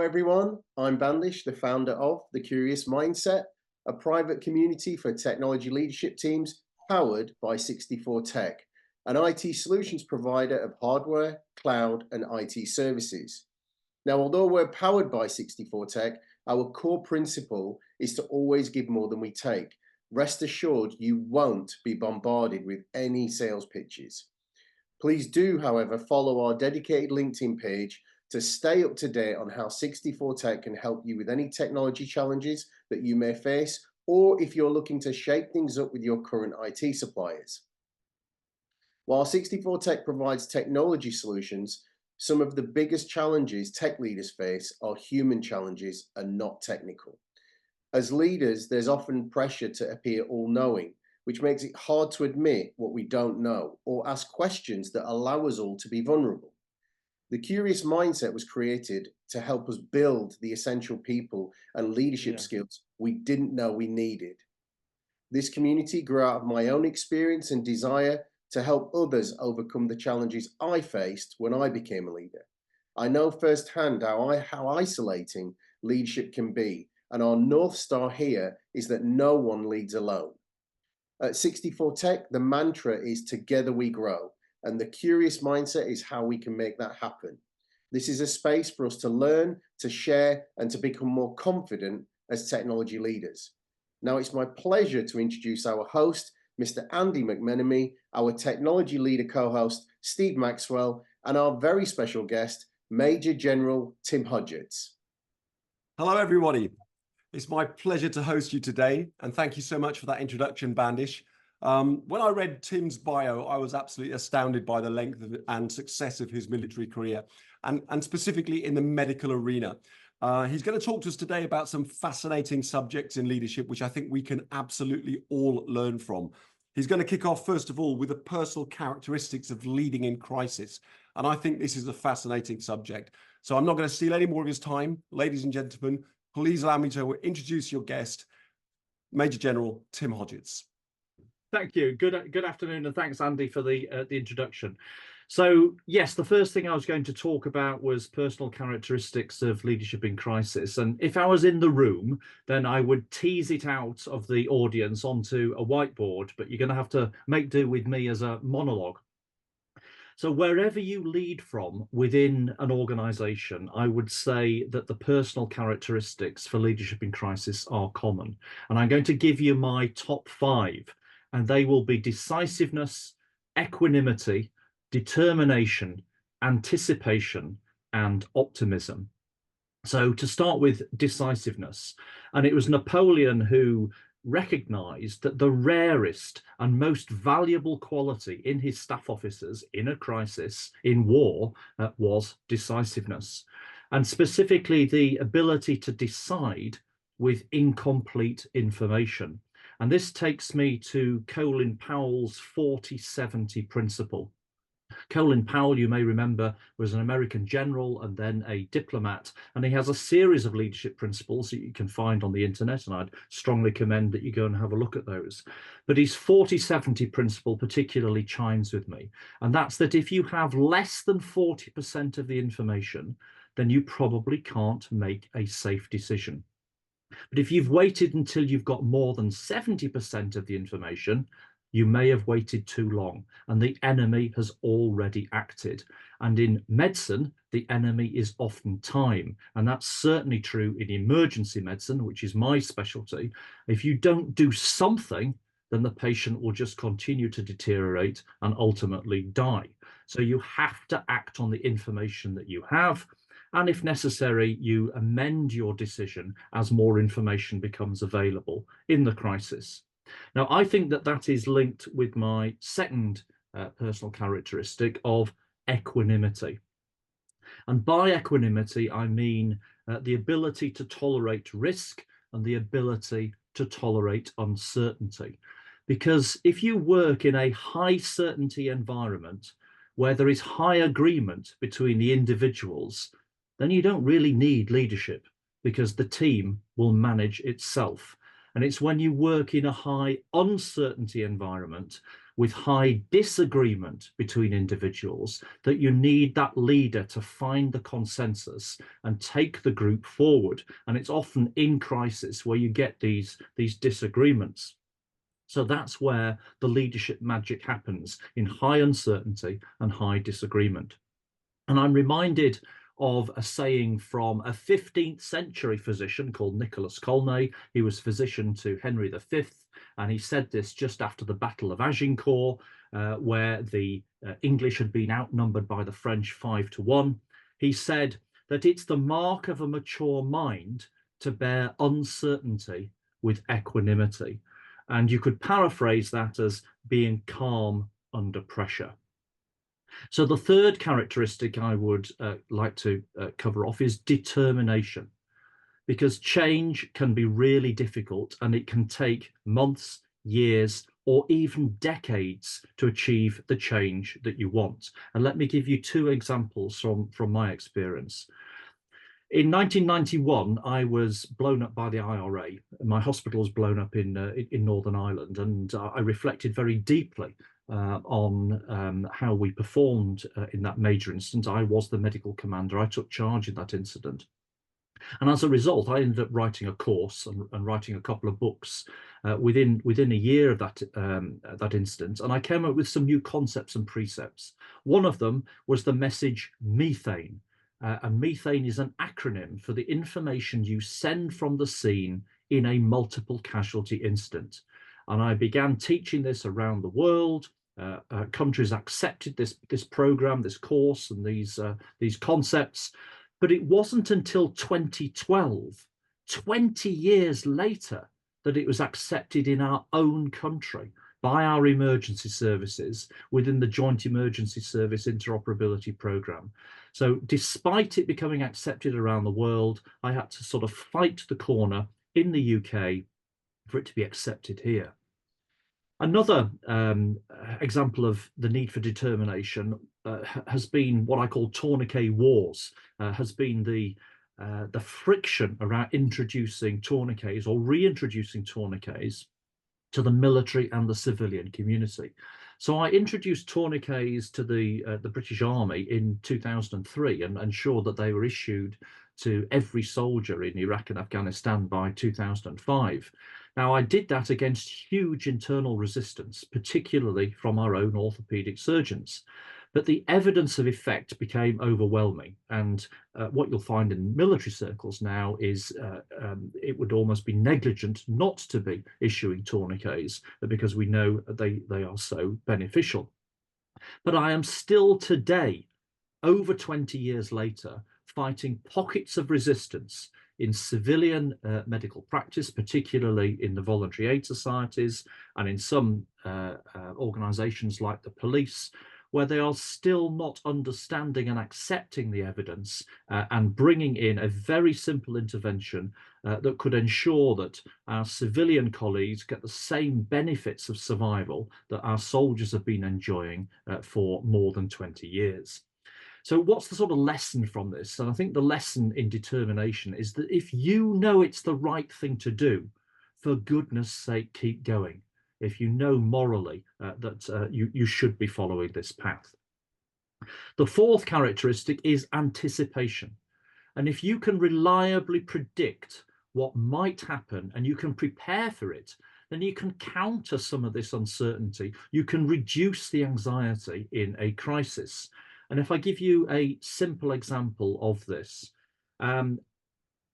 everyone. I'm Bandish, the founder of The Curious Mindset, a private community for technology leadership teams powered by 64 Tech, an IT solutions provider of hardware, cloud, and IT services. Now, although we're powered by 64 Tech, our core principle is to always give more than we take. Rest assured, you won't be bombarded with any sales pitches. Please do, however, follow our dedicated LinkedIn page to stay up to date on how 64 Tech can help you with any technology challenges that you may face, or if you're looking to shake things up with your current IT suppliers. While 64 Tech provides technology solutions, some of the biggest challenges tech leaders face are human challenges and not technical. As leaders, there's often pressure to appear all-knowing, which makes it hard to admit what we don't know or ask questions that allow us all to be vulnerable. The Curious Mindset was created to help us build the essential people and leadership skills we didn't know we needed. This community grew out of my own experience and desire to help others overcome the challenges I faced when I became a leader. I know firsthand how isolating leadership can be, and our North Star here is that no one leads alone. At 64 Tech, the mantra is together we grow. And the Curious Mindset is how we can make that happen. This is a space for us to learn, to share, and to become more confident as technology leaders. Now, it's my pleasure to introduce our host, Mr. Andy McMenemy, our technology leader co-host, Steve Maxwell, and our very special guest, Major General Tim Hodgetts. Hello, everybody. It's my pleasure to host you today, and thank you so much for that introduction, Bandish. When I read Tim's bio, I was absolutely astounded by the length and success of his military career, and specifically in the medical arena. He's going to talk to us today about some fascinating subjects in leadership, which I think we can absolutely all learn from. He's going to kick off, first of all, with the personal characteristics of leading in crisis. And I think this is a fascinating subject. So I'm not going to steal any more of his time. Ladies and gentlemen, please allow me to introduce your guest, Major General Tim Hodgetts. Thank you. Good afternoon, and thanks, Andy, for the introduction. So, yes, the first thing I was going to talk about was personal characteristics of leadership in crisis. And if I was in the room, then I would tease it out of the audience onto a whiteboard, but you're going to have to make do with me as a monologue. So wherever you lead from within an organization, I would say that the personal characteristics for leadership in crisis are common. And I'm going to give you my top 5. And they will be decisiveness, equanimity, determination, anticipation, and optimism. So to start with decisiveness, and it was Napoleon who recognized that the rarest and most valuable quality in his staff officers in a crisis, in war, was decisiveness, and specifically the ability to decide with incomplete information. And this takes me to Colin Powell's 40-70 principle. Colin Powell, you may remember, was an American general and then a diplomat, and he has a series of leadership principles that you can find on the internet, and I'd strongly commend that you go and have a look at those. But his 40-70 principle particularly chimes with me, and that's that if you have less than 40% of the information, then you probably can't make a safe decision. But if you've waited until you've got more than 70% of the information, you may have waited too long and the enemy has already acted. And in medicine, the enemy is often time. And that's certainly true in emergency medicine, which is my specialty. If you don't do something, then the patient will just continue to deteriorate and ultimately die. So you have to act on the information that you have. And if necessary, you amend your decision as more information becomes available in the crisis. Now, I think that that is linked with my second personal characteristic of equanimity. And by equanimity, I mean the ability to tolerate risk and the ability to tolerate uncertainty. Because if you work in a high certainty environment where there is high agreement between the individuals, then you don't really need leadership because the team will manage itself. And it's when you work in a high uncertainty environment with high disagreement between individuals that you need that leader to find the consensus and take the group forward. And it's often in crisis where you get these disagreements. So that's where the leadership magic happens, in high uncertainty and high disagreement. And I'm reminded of a saying from a 15th century physician called Nicholas Colnay. He was physician to Henry V, and he said this just after the Battle of Agincourt, where the English had been outnumbered by the French 5-1. He said that it's the mark of a mature mind to bear uncertainty with equanimity. And you could paraphrase that as being calm under pressure. So the third characteristic I would like to cover off is determination, because change can be really difficult and it can take months, years, or even decades to achieve the change that you want. And let me give you two examples from my experience. In 1991, I was blown up by the IRA. My hospital was blown up in Northern Ireland, and I reflected very deeply on how we performed in that major incident. I was the medical commander. I took charge in that incident. And as a result, I ended up writing a course and writing a couple of books within a year of that incident. And I came up with some new concepts and precepts. One of them was the message methane. And methane is an acronym for the information you send from the scene in a multiple casualty incident. And I began teaching this around the world. Countries accepted this program, this course, and these concepts. But it wasn't until 2012, 20 years later, that it was accepted in our own country by our emergency services within the Joint Emergency Service Interoperability Programme. So despite it becoming accepted around the world, I had to sort of fight the corner in the UK for it to be accepted here. Another example of the need for determination has been what I call tourniquet wars, has been the friction around introducing tourniquets or reintroducing tourniquets to the military and the civilian community. So I introduced tourniquets to the British Army in 2003 and ensured that they were issued to every soldier in Iraq and Afghanistan by 2005. Now, I did that against huge internal resistance, particularly from our own orthopedic surgeons. But the evidence of effect became overwhelming. And what you'll find in military circles now is it would almost be negligent not to be issuing tourniquets because we know they are so beneficial. But I am still today, over 20 years later, fighting pockets of resistance in civilian medical practice, particularly in the voluntary aid societies and in some organizations like the police, where they are still not understanding and accepting the evidence and bringing in a very simple intervention that could ensure that our civilian colleagues get the same benefits of survival that our soldiers have been enjoying for more than 20 years. So what's the sort of lesson from this? And I think the lesson in determination is that if you know it's the right thing to do, for goodness sake, keep going. If you know morally that you should be following this path. The fourth characteristic is anticipation. And if you can reliably predict what might happen and you can prepare for it, then you can counter some of this uncertainty. You can reduce the anxiety in a crisis. And if I give you a simple example of this, I'm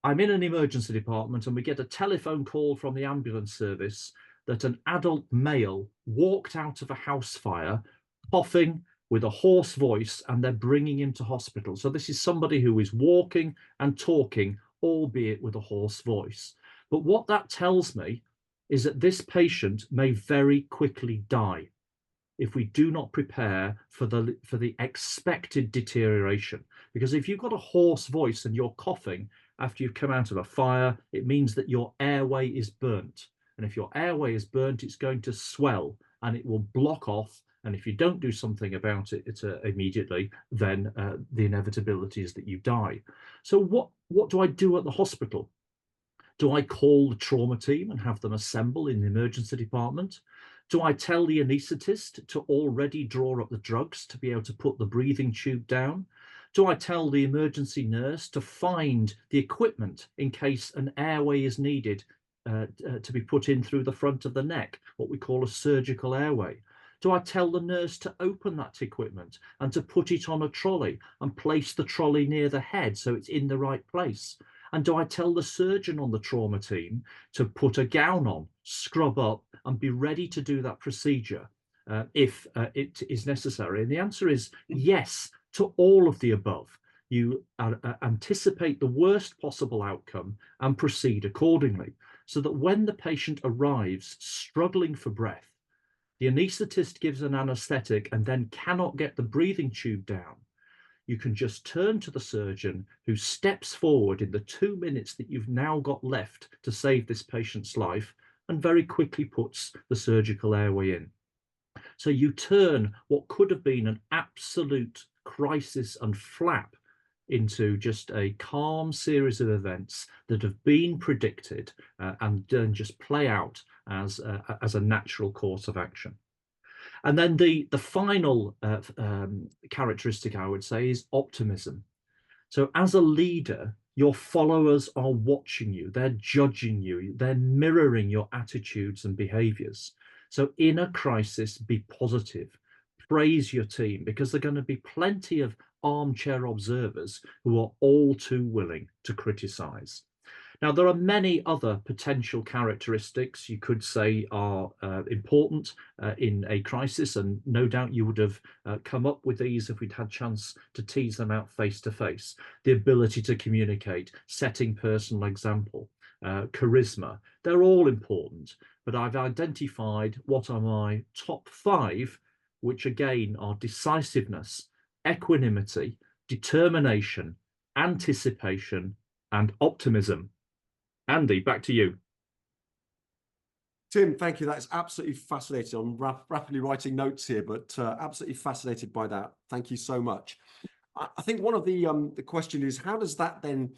in an emergency department and we get a telephone call from the ambulance service that an adult male walked out of a house fire, coughing with a hoarse voice, and they're bringing him to hospital. So this is somebody who is walking and talking, albeit with a hoarse voice. But what that tells me is that this patient may very quickly die if we do not prepare for the expected deterioration. Because if you've got a hoarse voice and you're coughing after you've come out of a fire, it means that your airway is burnt. And if your airway is burnt, it's going to swell and it will block off. And if you don't do something about it immediately, then the inevitability is that you die. So what do I do at the hospital? Do I call the trauma team and have them assemble in the emergency department? Do I tell the anaesthetist to already draw up the drugs to be able to put the breathing tube down? Do I tell the emergency nurse to find the equipment in case an airway is needed to be put in through the front of the neck, what we call a surgical airway? Do I tell the nurse to open that equipment and to put it on a trolley and place the trolley near the head so it's in the right place? And do I tell the surgeon on the trauma team to put a gown on, scrub up, and be ready to do that procedure if it is necessary? And the answer is yes to all of the above. You anticipate the worst possible outcome and proceed accordingly, so that when the patient arrives struggling for breath, the anaesthetist gives an anesthetic and then cannot get the breathing tube down, you can just turn to the surgeon, who steps forward in the 2 minutes that you've now got left to save this patient's life, and very quickly puts the surgical airway in. So you turn what could have been an absolute crisis and flap into just a calm series of events that have been predicted and then just play out as a natural course of action. And then the final characteristic, I would say, is optimism. So as a leader, your followers are watching you, they're judging you, they're mirroring your attitudes and behaviors. So in a crisis, be positive, praise your team, because there are going to be plenty of armchair observers who are all too willing to criticize. Now, there are many other potential characteristics you could say are important in a crisis, and no doubt you would have come up with these if we'd had a chance to tease them out face to face. The ability to communicate, setting personal example, charisma, they're all important, but I've identified what are my top 5, which again are decisiveness, equanimity, determination, anticipation, and optimism. Andy, back to you. Tim, thank you. That's absolutely fascinating. I'm rapidly writing notes here, but absolutely fascinated by that. Thank you so much. I think one of the question is, how does that then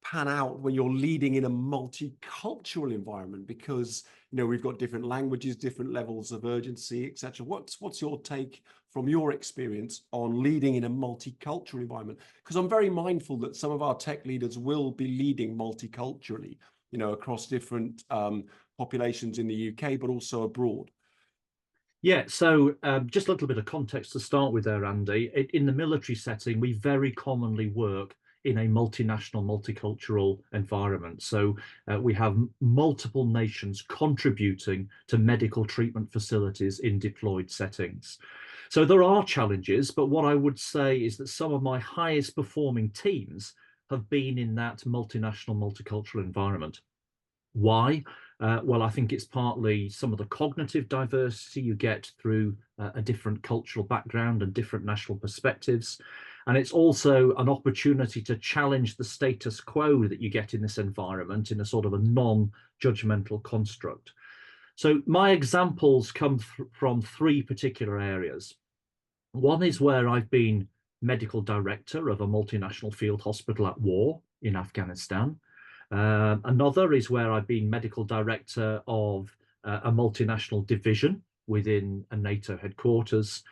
pan out when you're leading in a multicultural environment? Because we've got different languages, different levels of urgency, etc. What's your take from your experience on leading in a multicultural environment? Because I'm very mindful that some of our tech leaders will be leading multiculturally, across different populations in the UK, but also abroad. Yeah, so just a little bit of context to start with there, Andy. In the military setting, we very commonly work in a multinational, multicultural environment. So we have multiple nations contributing to medical treatment facilities in deployed settings. So there are challenges, but what I would say is that some of my highest performing teams have been in that multinational, multicultural environment. Why? Well, I think it's partly some of the cognitive diversity you get through a different cultural background and different national perspectives. And it's also an opportunity to challenge the status quo that you get in this environment in a sort of a non-judgmental construct. So my examples come from 3 particular areas. One is where I've been medical director of a multinational field hospital at war in Afghanistan. Another is where I've been medical director of a multinational division within a NATO headquarters.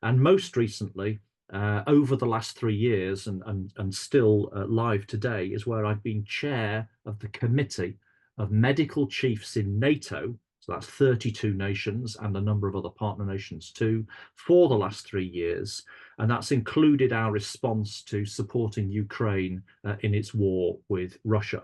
And most recently, over the last 3 years and still live today, is where I've been chair of the committee of medical chiefs in NATO. So that's 32 nations and a number of other partner nations too, for the last 3 years. And that's included our response to supporting Ukraine in its war with Russia.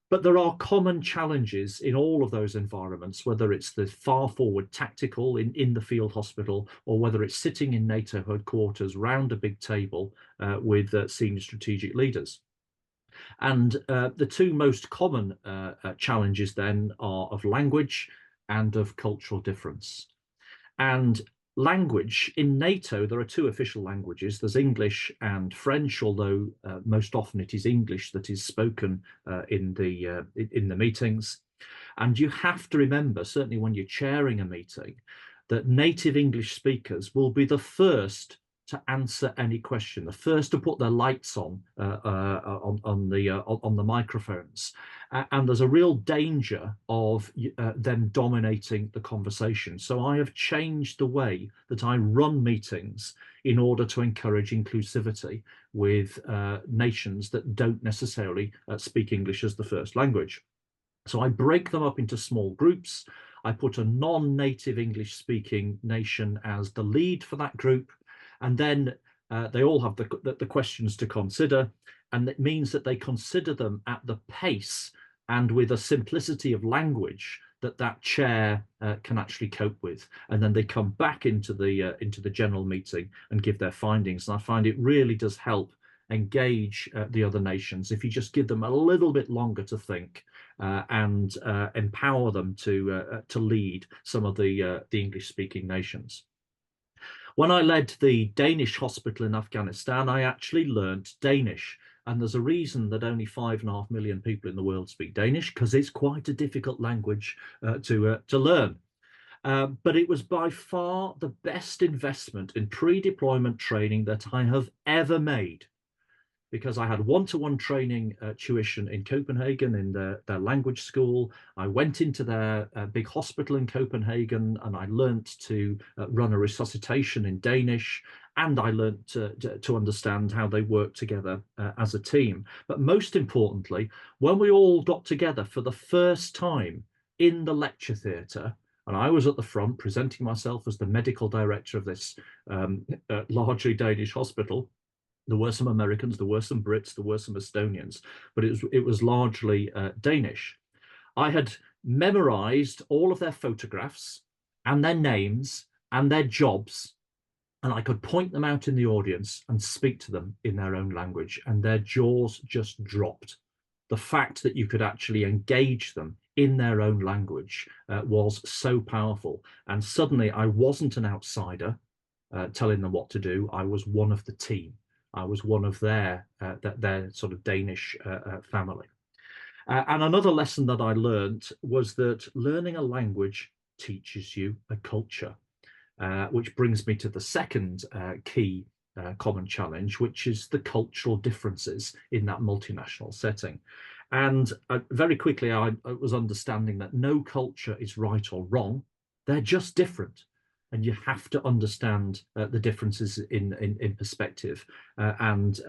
But there are common challenges in all of those environments, whether it's the far forward tactical in the field hospital, or whether it's sitting in NATO headquarters round a big table with senior strategic leaders. And the 2 most common challenges then are of language and of cultural difference. And language in NATO, there are 2 official languages. There's English and French, although most often it is English that is spoken in the meetings. And you have to remember, certainly when you're chairing a meeting, that native English speakers will be the first to answer any question, the first to put their lights on the microphones, and there's a real danger of them dominating the conversation. So I have changed the way that I run meetings in order to encourage inclusivity with nations that don't necessarily speak English as the first language. So I break them up into small groups. I put a non-native English speaking nation as the lead for that group. And then they all have the questions to consider. And it means that they consider them at the pace and with a simplicity of language that chair can actually cope with. And then they come back into the general meeting and give their findings. And I find it really does help engage the other nations if you just give them a little bit longer to think and empower them to lead some of the English-speaking nations. When I led the Danish hospital in Afghanistan, I actually learnt Danish. And there's a reason that only 5.5 million people in the world speak Danish, because it's quite a difficult language to learn. But it was by far the best investment in pre-deployment training that I have ever made, because I had one-to-one training tuition in Copenhagen in their language school. I went into their big hospital in Copenhagen, and I learnt to run a resuscitation in Danish, and I learnt to understand how they work together as a team. But most importantly, when we all got together for the first time in the lecture theatre, and I was at the front presenting myself as the medical director of this largely Danish hospital. There were some Americans, there were some Brits, there were some Estonians, but it was largely Danish. I had memorized all of their photographs and their names and their jobs, and I could point them out in the audience and speak to them in their own language, and their jaws just dropped. The fact that you could actually engage them in their own language was so powerful. And suddenly I wasn't an outsider telling them what to do. I was one of the team. I was one of their sort of Danish family. And another lesson that I learned was that learning a language teaches you a culture, which brings me to the second key common challenge, which is the cultural differences in that multinational setting. And very quickly, I was understanding that no culture is right or wrong. They're just different. And you have to understand the differences in perspective and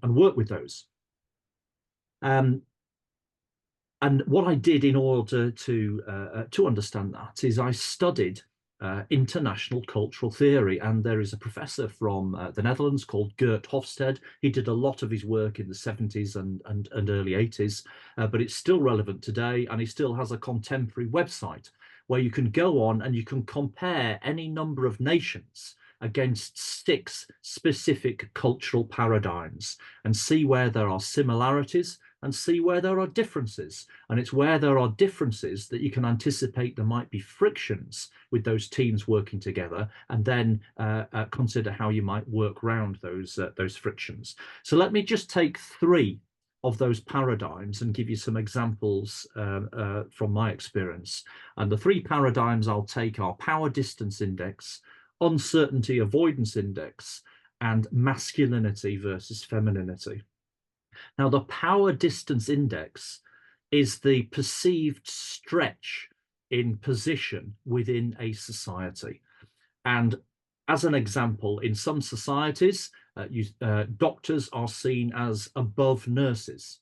work with those. And what I did in order to understand that is I studied international cultural theory, and there is a professor from the Netherlands called Geert Hofstede. He did a lot of his work in the 70s and early 80s, but it's still relevant today, and he still has a contemporary website where you can go on and you can compare any number of nations against 6 specific cultural paradigms and see where there are similarities and see where there are differences. And it's where there are differences that you can anticipate there might be frictions with those teams working together, and then consider how you might work around those frictions. So let me just take 3 of those paradigms and give you some examples from my experience. And the 3 paradigms I'll take are power distance index, uncertainty avoidance index, and masculinity versus femininity. Now, the power distance index is the perceived stretch in position within a society. And as an example, in some societies, doctors are seen as above nurses.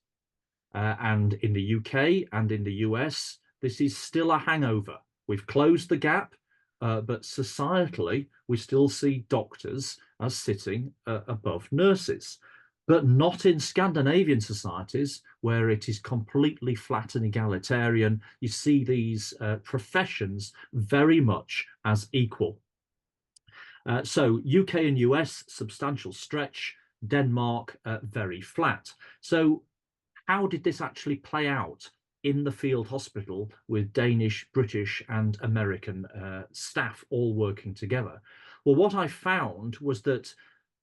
And in the UK and in the US, this is still a hangover. We've closed the gap, but societally, we still see doctors as sitting above nurses, but not in Scandinavian societies where it is completely flat and egalitarian. You see these professions very much as equal. So UK and US, substantial stretch. Denmark, very flat. So how did this actually play out in the field hospital with Danish, British, and American staff all working together? Well, what I found was that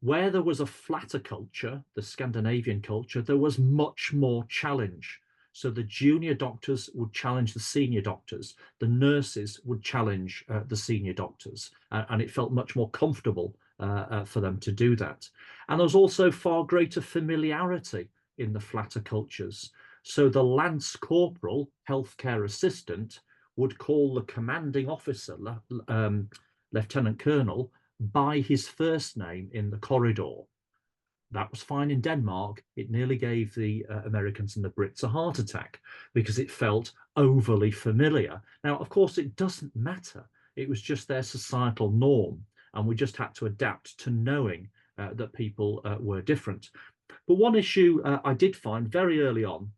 where there was a flatter culture, the Scandinavian culture, there was much more challenge. So the junior doctors would challenge the senior doctors. The nurses would challenge the senior doctors. And it felt much more comfortable for them to do that. And there was also far greater familiarity in the flatter cultures. So the lance corporal, healthcare assistant, would call the commanding officer, lieutenant colonel, by his first name in the corridor. That was fine in Denmark. It nearly gave the Americans and the Brits a heart attack because it felt overly familiar. Now, of course, it doesn't matter. It was just their societal norm, and we just had to adapt to knowing that people were different. But one issue I did find very early on,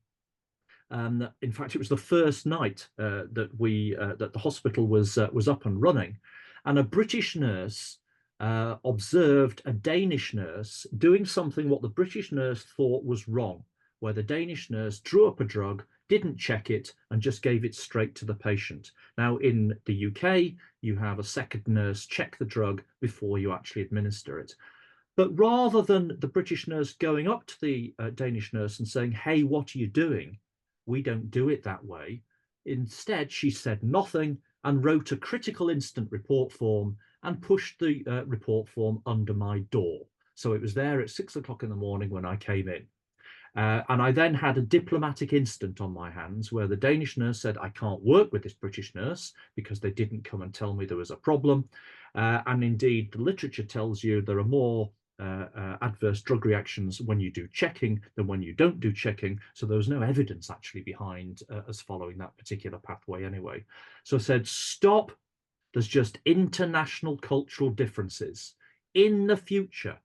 in fact, it was the first night that the hospital was up and running, and a British nurse observed a Danish nurse doing something what the British nurse thought was wrong, where the Danish nurse drew up a drug, didn't check it, and just gave it straight to the patient. Now, in the UK, you have a second nurse check the drug before you actually administer it. But rather than the British nurse going up to the Danish nurse and saying, "Hey, what are you doing? We don't do it that way." Instead, she said nothing and wrote a critical incident report form and pushed the report form under my door. So it was there at 6 o'clock in the morning when I came in. And I then had a diplomatic incident on my hands where the Danish nurse said, "I can't work with this British nurse because they didn't come and tell me there was a problem." And indeed, the literature tells you there are more adverse drug reactions when you do checking than when you don't do checking. So there was no evidence actually behind us following that particular pathway anyway. So I said, stop. There's just international cultural differences. In the future,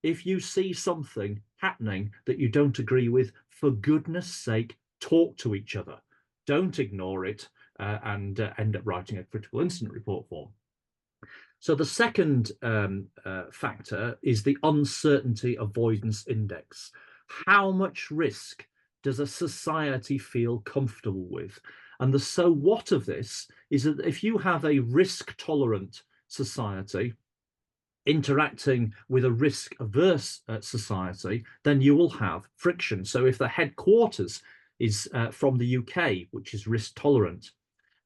if you see something happening that you don't agree with, for goodness sake, talk to each other. Don't ignore it and end up writing a critical incident report form. So the second factor is the uncertainty avoidance index. How much risk does a society feel comfortable with? And the so what of this is that if you have a risk tolerant society interacting with a risk averse society, then you will have friction. So if the headquarters is from the UK, which is risk tolerant,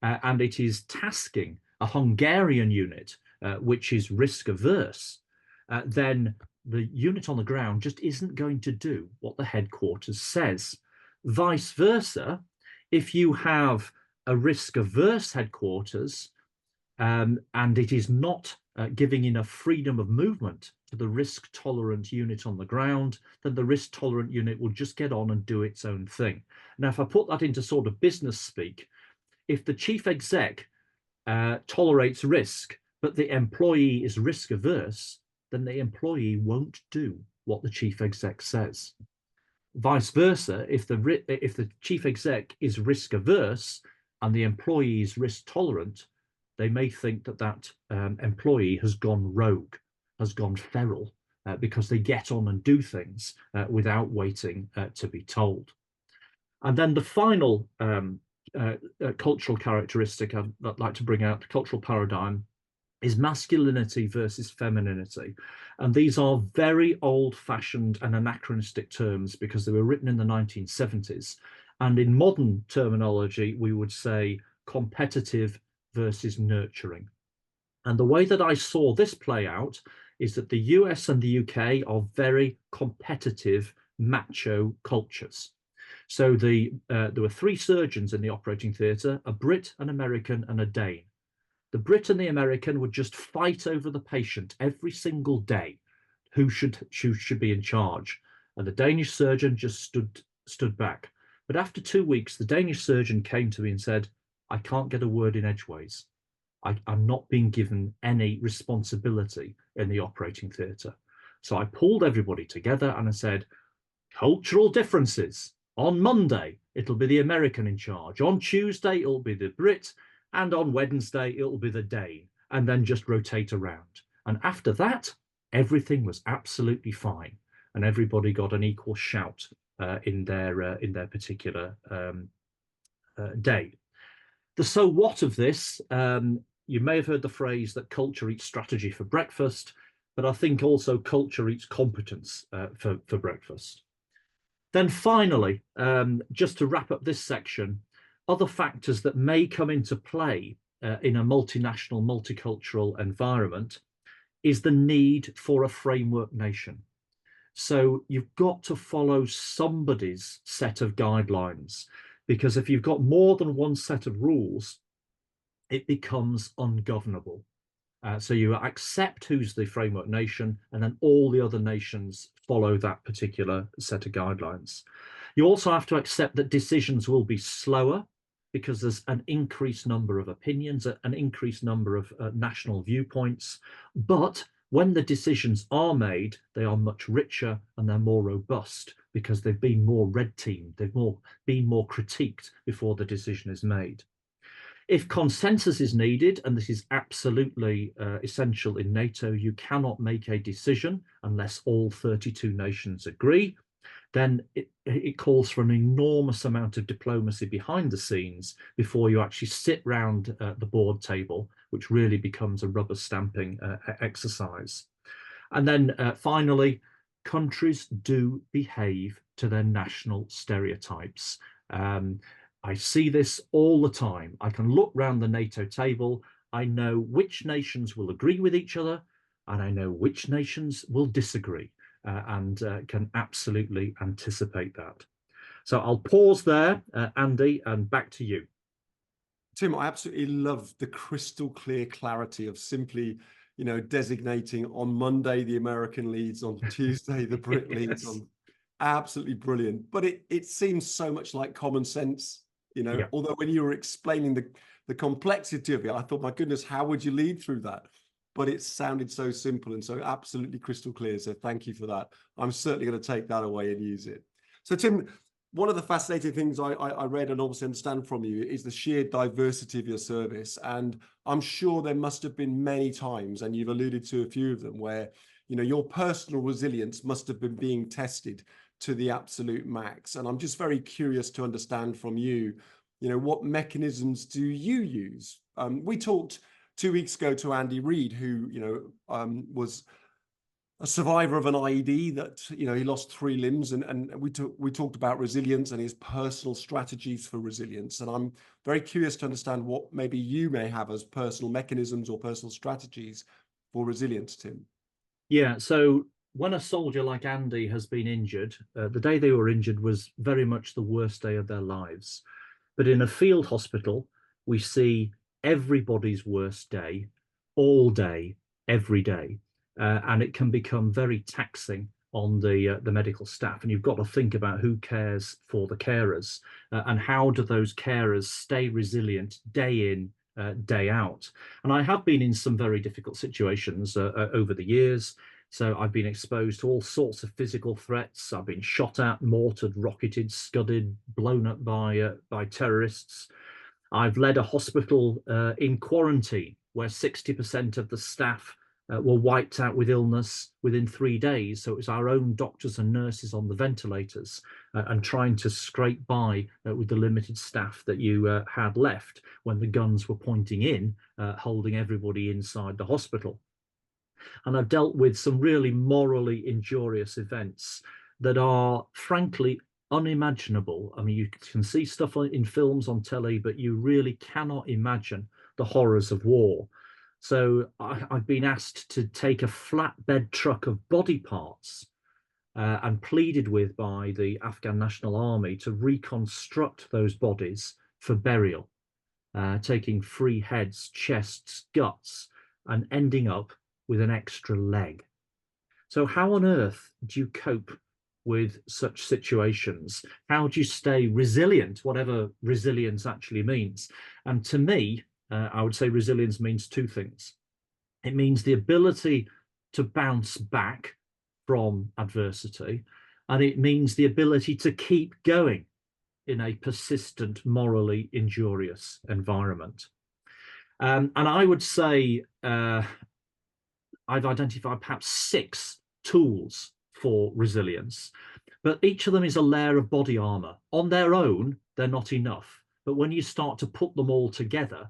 and it is tasking a Hungarian unit, which is risk averse, then the unit on the ground just isn't going to do what the headquarters says. Vice versa, if you have a risk averse headquarters and it is not giving enough freedom of movement to the risk tolerant unit on the ground, then the risk tolerant unit will just get on and do its own thing. Now, if I put that into sort of business speak, if the chief exec tolerates risk, but the employee is risk averse, then the employee won't do what the chief exec says. Vice versa, if the chief exec is risk averse and the employee is risk tolerant, they may think that that employee has gone rogue, has gone feral, because they get on and do things without waiting to be told. And then the final cultural characteristic I'd like to bring out, the cultural paradigm, is masculinity versus femininity. And these are very old-fashioned and anachronistic terms because they were written in the 1970s. And in modern terminology, we would say competitive versus nurturing. And the way that I saw this play out is that the US and the UK are very competitive, macho cultures. So there were 3 surgeons in the operating theatre, a Brit, an American, and a Dane. The Brit and the American would just fight over the patient every single day, who should be in charge. And the Danish surgeon just stood back. But after 2 weeks, the Danish surgeon came to me and said, "I can't get a word in edgeways. I'm not being given any responsibility in the operating theatre." So I pulled everybody together and I said, cultural differences. On Monday, it'll be the American in charge. On Tuesday, it'll be the Brit. And on Wednesday, it'll be the Dane, and then just rotate around. And after that, everything was absolutely fine. And everybody got an equal shout in their particular day. The so what of this, you may have heard the phrase that culture eats strategy for breakfast, but I think also culture eats competence for breakfast. Then finally, just to wrap up this section, other factors that may come into play in a multinational, multicultural environment is the need for a framework nation. So you've got to follow somebody's set of guidelines, because if you've got more than one set of rules, it becomes ungovernable. So you accept who's the framework nation, and then all the other nations follow that particular set of guidelines. You also have to accept that decisions will be slower, because there's an increased number of opinions, an increased number of national viewpoints. But when the decisions are made, they are much richer and they're more robust, because they've been more red teamed, they've been more critiqued before the decision is made. If consensus is needed, and this is absolutely essential in NATO, you cannot make a decision unless all 32 nations agree, then it calls for an enormous amount of diplomacy behind the scenes before you actually sit round the board table, which really becomes a rubber stamping exercise. And then finally, countries do behave to their national stereotypes. I see this all the time. I can look round the NATO table. I know which nations will agree with each other, and I know which nations will disagree, and can absolutely anticipate that. So I'll pause there, Andy, and back to you. Tim, I absolutely love the crystal clear clarity of simply, designating on Monday the American leads, on Tuesday the Brit leads. Yes. Absolutely brilliant. But it seems so much like common sense, Yeah. although when you were explaining the complexity of it, I thought, my goodness, how would you lead through that? But it sounded so simple and so absolutely crystal clear. So thank you for that. I'm certainly going to take that away and use it. So Tim, one of the fascinating things I read and obviously understand from you is the sheer diversity of your service. And I'm sure there must have been many times, and you've alluded to a few of them, where, your personal resilience must have been being tested to the absolute max. And I'm just very curious to understand from you, what mechanisms do you use? We talked 2 weeks ago to Andy Reid, who, was a survivor of an IED that, he lost 3 limbs, and we talked about resilience and his personal strategies for resilience. And I'm very curious to understand what maybe you may have as personal mechanisms or personal strategies for resilience, Tim. Yeah, so when a soldier like Andy has been injured, the day they were injured was very much the worst day of their lives. But in a field hospital, we see everybody's worst day, all day, every day. And it can become very taxing on the medical staff. And you've got to think about who cares for the carers, and how do those carers stay resilient day in, day out. And I have been in some very difficult situations over the years. So I've been exposed to all sorts of physical threats. I've been shot at, mortared, rocketed, scudded, blown up by terrorists. I've led a hospital in quarantine where 60% of the staff were wiped out with illness within 3 days. So it was our own doctors and nurses on the ventilators, and trying to scrape by with the limited staff that you had left when the guns were pointing in, holding everybody inside the hospital. And I've dealt with some really morally injurious events that are frankly unimaginable. I mean, you can see stuff in films, on telly, but you really cannot imagine the horrors of war. So I've been asked to take a flatbed truck of body parts, and pleaded with by the Afghan National Army to reconstruct those bodies for burial, taking free heads, chests, guts, and ending up with an extra leg. So how on earth do you cope with such situations? How do you stay resilient, whatever resilience actually means? And to me, I would say resilience means 2 things. It means the ability to bounce back from adversity, and it means the ability to keep going in a persistent, morally injurious environment. And I would say I've identified perhaps 6 tools for resilience, but each of them is a layer of body armor. On their own, they're not enough. But when you start to put them all together,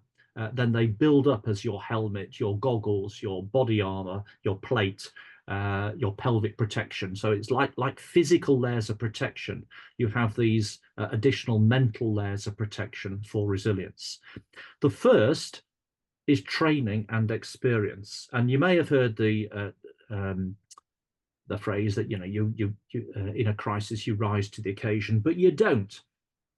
then they build up as your helmet, your goggles, your body armor, your plate, your pelvic protection. So it's like physical layers of protection. You have these additional mental layers of protection for resilience. The first is training and experience. And you may have heard the phrase that, you know, you in a crisis you rise to the occasion, but you don't.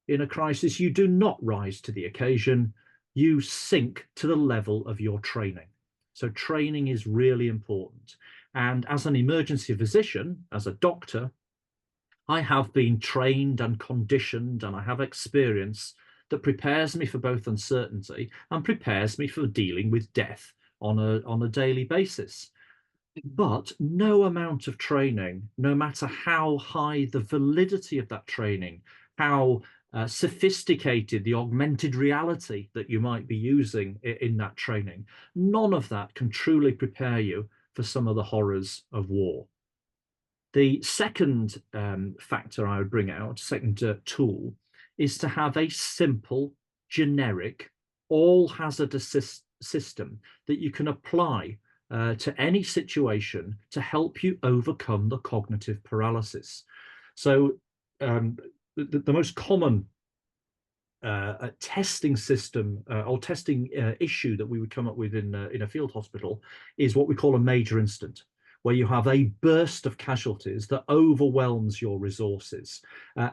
In a crisis, you do not rise to the occasion. You sink to the level of your training. So training is really important. And as an emergency physician, as a doctor, I have been trained and conditioned, and I have experience that prepares me for both uncertainty and prepares me for dealing with death on a daily basis. But no amount of training, no matter how high the validity of that training, how sophisticated the augmented reality that you might be using in that training, none of that can truly prepare you for some of the horrors of war. The second factor I would bring out, second tool, is to have a simple, generic, all-hazardous system that you can apply to any situation to help you overcome the cognitive paralysis. So the most common testing system or testing issue that we would come up with in a field hospital is what we call a major incident, where you have a burst of casualties that overwhelms your resources.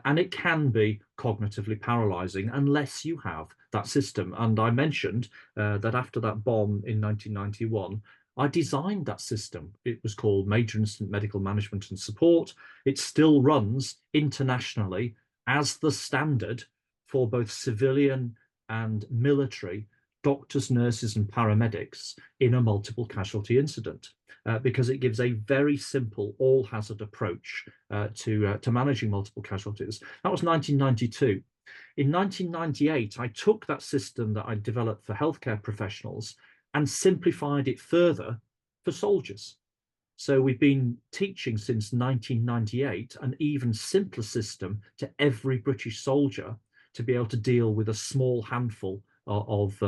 And it can be cognitively paralyzing unless you have that system. And I mentioned that after that bomb in 1991, I designed that system. It was called Major Incident Medical Management and Support. It still runs internationally as the standard for both civilian and military doctors, nurses, and paramedics in a multiple casualty incident, because it gives a very simple all-hazard approach to managing multiple casualties. That was 1992. In 1998, I took that system that I developed for healthcare professionals and simplified it further for soldiers. So we've been teaching since 1998 an even simpler system to every British soldier to be able to deal with a small handful of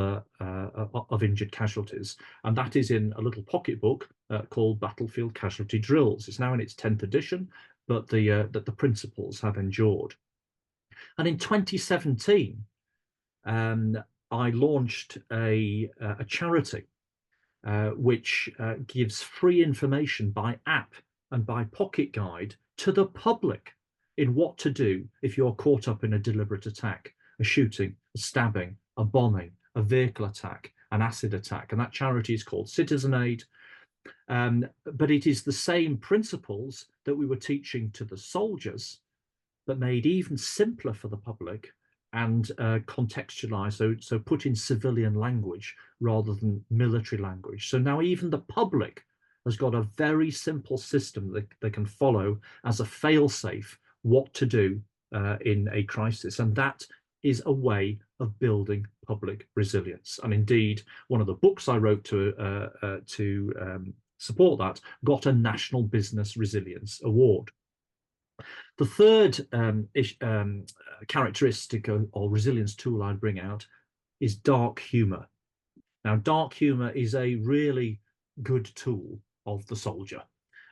injured casualties. And that is in a little pocketbook called Battlefield Casualty Drills. It's now in its 10th edition, but the principles have endured. And in 2017, I launched a charity which gives free information by app and by pocket guide to the public in what to do if you're caught up in a deliberate attack, a shooting, a stabbing, a bombing, a vehicle attack, an acid attack. And that charity is called Citizen Aid. But it is the same principles that we were teaching to the soldiers, but made even simpler for the public and contextualized, so put in civilian language rather than military language. So now even the public has got a very simple system that they can follow as a fail-safe what to do in a crisis. And that is a way of building public resilience. And indeed, one of the books I wrote to support that got a National Business Resilience Award. The third characteristic or resilience tool I'd bring out is dark humor. Now, dark humor is a really good tool of the soldier.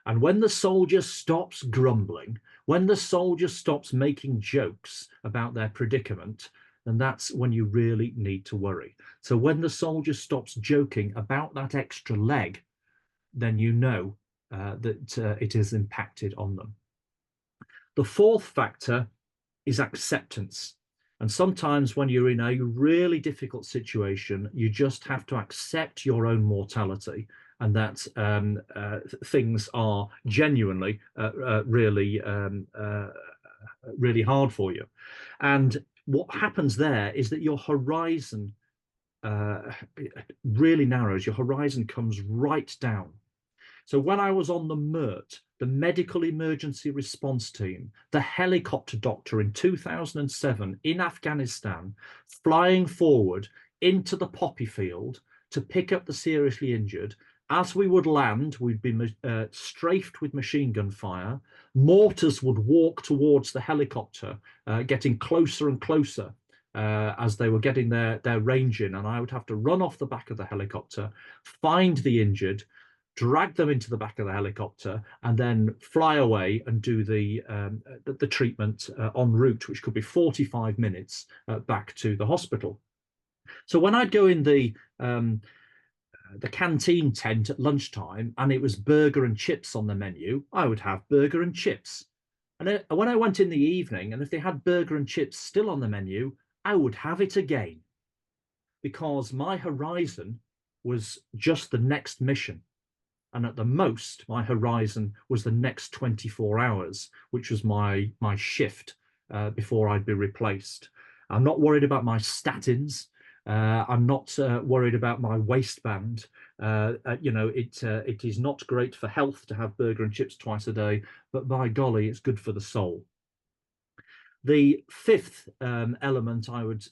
And when the soldier stops grumbling, when the soldier stops making jokes about their predicament, then that's when you really need to worry. So when the soldier stops joking about that extra leg, then you know that it has impacted on them. The fourth factor is acceptance. And sometimes when you're in a really difficult situation, you just have to accept your own mortality and that things are genuinely really hard for you. And what happens there is that your horizon really narrows. Your horizon comes right down. So when I was on the MERT, the Medical Emergency Response Team, the helicopter doctor in 2007 in Afghanistan, flying forward into the poppy field to pick up the seriously injured, as we would land, we'd be strafed with machine gun fire. Mortars would walk towards the helicopter, getting closer and closer as they were getting their range in. And I would have to run off the back of the helicopter, find the injured, drag them into the back of the helicopter, and then fly away and do the treatment en route, which could be 45 minutes back to the hospital. So when I'd go in the the canteen tent at lunchtime and it was burger and chips on the menu, I would have burger and chips. And when I went in the evening, and if they had burger and chips still on the menu, I would have it again, because my horizon was just the next mission. And at the most, my horizon was the next 24 hours, which was my shift before I'd be replaced. I'm not worried about my statins. I'm not worried about my waistband. It is not great for health to have burger and chips twice a day, but by golly, it's good for the soul. The fifth element I would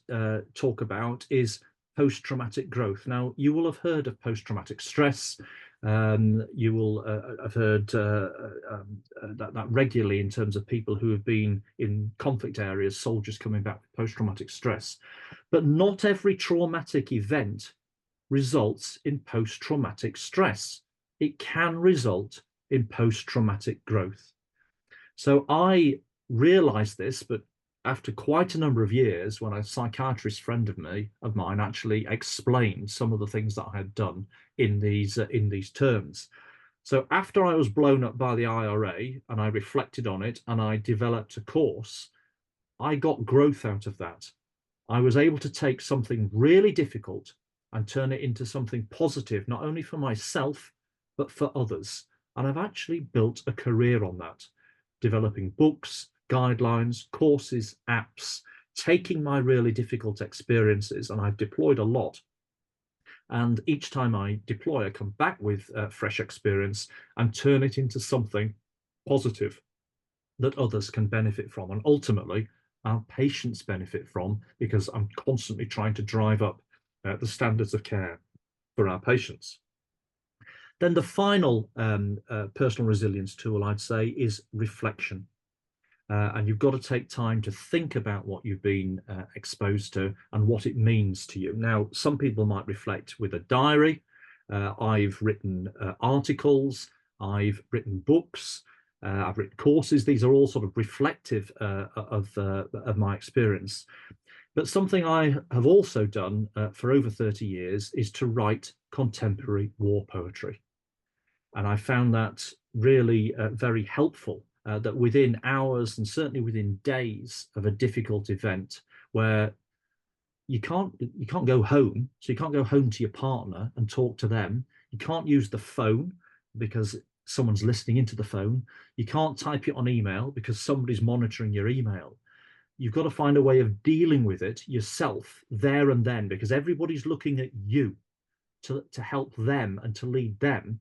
talk about is post-traumatic growth. Now, you will have heard of post-traumatic stress. You will have heard that regularly in terms of people who have been in conflict areas, soldiers coming back with post-traumatic stress. But not every traumatic event results in post-traumatic stress. It can result in post-traumatic growth. So I realized this, but after quite a number of years, when a psychiatrist friend of mine actually explained some of the things that I had done in these terms. So after I was blown up by the IRA and I reflected on it and I developed a course, I got growth out of that. I was able to take something really difficult and turn it into something positive, not only for myself, but for others. And I've actually built a career on that, developing books, guidelines, courses, apps, taking my really difficult experiences, and I've deployed a lot. And each time I deploy, I come back with fresh experience and turn it into something positive that others can benefit from. And ultimately, our patients benefit from, because I'm constantly trying to drive up the standards of care for our patients. Then the final personal resilience tool, I'd say, is reflection. And you've got to take time to think about what you've been exposed to and what it means to you. Now, some people might reflect with a diary. I've written articles, I've written books, I've written courses. These are all sort of reflective of my experience. But something I have also done for over 30 years is to write contemporary war poetry. And I found that really very helpful, that within hours and certainly within days of a difficult event where you can't go home, so you can't go home to your partner and talk to them. You can't use the phone because someone's listening into the phone. You can't type it on email because somebody's monitoring your email. You've got to find a way of dealing with it yourself there and then, because everybody's looking at you to help them and to lead them.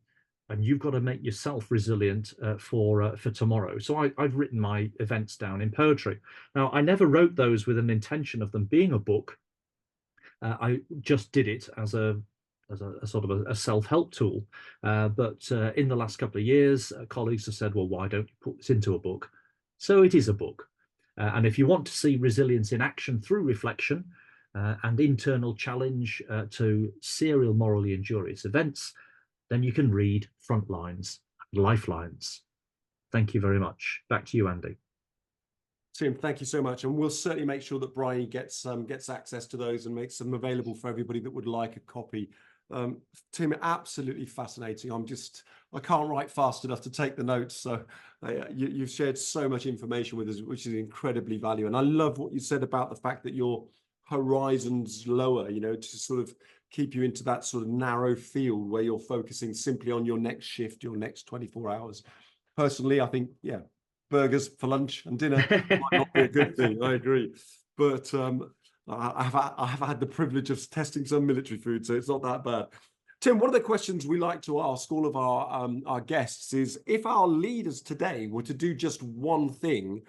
And you've got to make yourself resilient for tomorrow. So I've written my events down in poetry. Now, I never wrote those with an intention of them being a book. I just did it as a sort of a self-help tool. But in the last couple of years, colleagues have said, well, why don't you put this into a book? So it is a book. And if you want to see resilience in action through reflection and internal challenge to serial morally injurious events, then you can read Frontlines, Lifelines. Thank you very much. Back to you, Andy. Tim, thank you so much. And we'll certainly make sure that Bryony gets access to those and makes them available for everybody that would like a copy. Tim, absolutely fascinating. I can't write fast enough to take the notes. So you've shared so much information with us, which is incredibly valuable. And I love what you said about the fact that your horizon's lower, to sort of keep you into that sort of narrow field where you're focusing simply on your next shift, your next 24 hours. Personally, I think, yeah, burgers for lunch and dinner might not be a good thing. I agree. But I have had the privilege of testing some military food, so it's not that bad. Tim, one of the questions we like to ask all of our guests is, if our leaders today were to do just one thing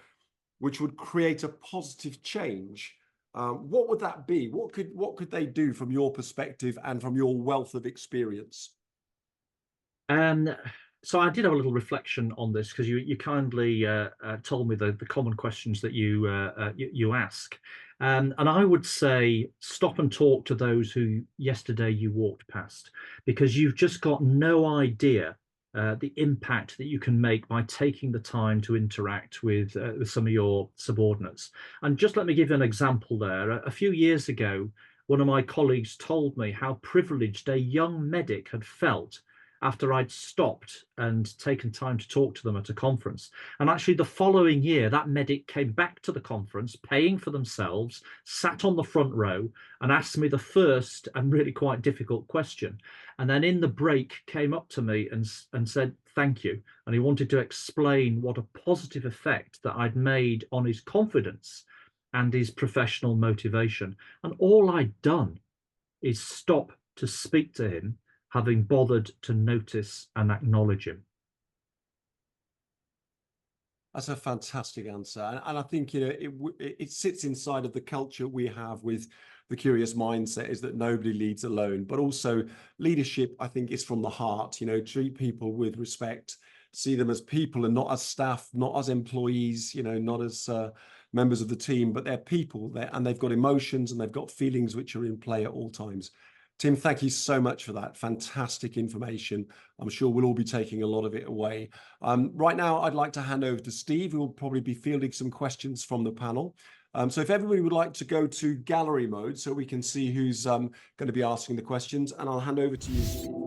which would create a positive change, what would that be? What could they do from your perspective and from your wealth of experience? So I did have a little reflection on this, because you kindly told me the common questions that you ask. And I would say, stop and talk to those who yesterday you walked past, because you've just got no idea the impact that you can make by taking the time to interact with some of your subordinates. And just let me give you an example there. A few years ago, one of my colleagues told me how privileged a young medic had felt after I'd stopped and taken time to talk to them at a conference. And actually the following year, that medic came back to the conference, paying for themselves, sat on the front row and asked me the first and really quite difficult question. And then in the break came up to me and said, thank you. And he wanted to explain what a positive effect that I'd made on his confidence and his professional motivation. And all I'd done is stop to speak to him, having bothered to notice and acknowledge him. That's a fantastic answer. And I think, it sits inside of the culture we have with the curious mindset, is that nobody leads alone, but also leadership, I think, is from the heart. Treat people with respect, see them as people and not as staff, not as employees, not as members of the team, but they're people and they've got emotions and they've got feelings which are in play at all times. Tim, thank you so much for that fantastic information. I'm sure we'll all be taking a lot of it away. Right now, I'd like to hand over to Steve, who will probably be fielding some questions from the panel. So if everybody would like to go to gallery mode so we can see who's going to be asking the questions, and I'll hand over to you, Steve.